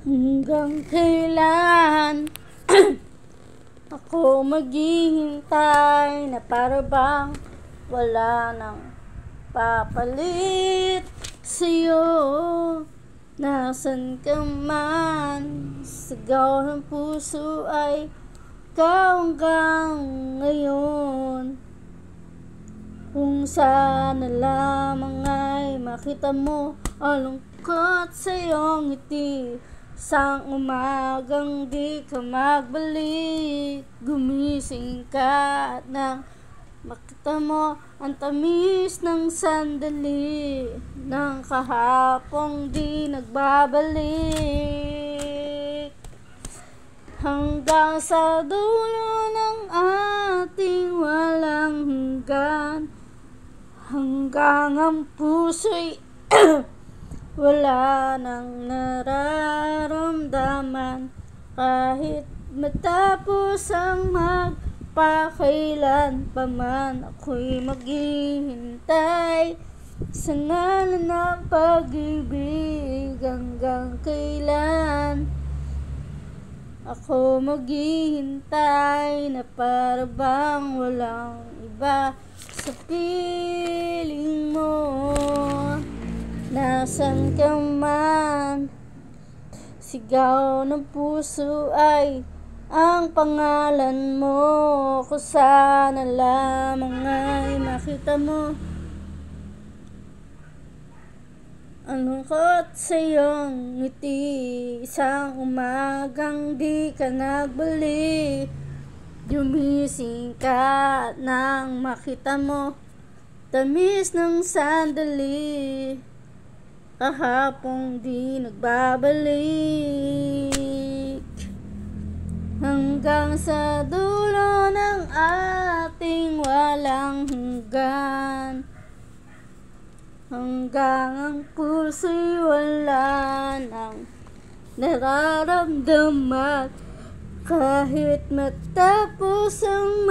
Hanggang kailan ako maghihintay na para bang wala nang papalit sa'yo? Nasaan ka man? Sigaw ng puso ay ikaw hanggang ngayon. Kung sana lamang ay makita mo ang lungkot sa iyong ngiti. Isang umagang di ka magbalik, gumising ka at nang makita mo ang tamis ng sandali ng kahapong di nagbabalik. Hanggang sa dulo ng ating walang hanggan, hanggang ang puso'y wala nang nararamdaman. Kahit matapos ang magpakailan pa man, ako'y maghihintay sa ngalan ng pag-ibig. Hanggang kailan ako maghihintay na para bang walang iba sa piling mo? Nasaan ka man? Sigaw ng puso ay ang pangalan mo. Kung sana lamang ay makita mo ang lungkot sa iyong ngiti. Isang umagang di ka nagbalik, gumising ka at nang makita mo tamis ng sandali kahapong di nagbabalik. Hanggang sa dulo ng ating walang hanggan, hanggang ang puso'y wala nang nararamdaman. Kahit matapos ang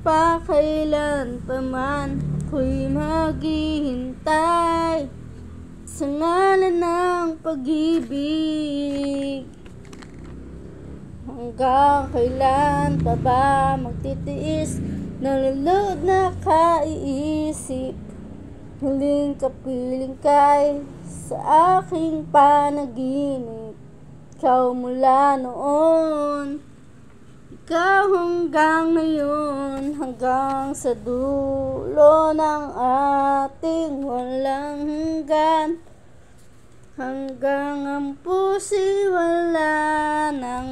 magpakailan pa man, ako'y maghihintay sa ngalan ng pag-ibig. Hanggang kailan pa ba magtitiis, nalulod na kaiisip? Huling kapiling kay sa aking panaginip. Ikaw mula noon, ikaw hanggang ngayon. Hanggang sa dulo ng ating walang hanggan, hanggang ang puso'y wala nang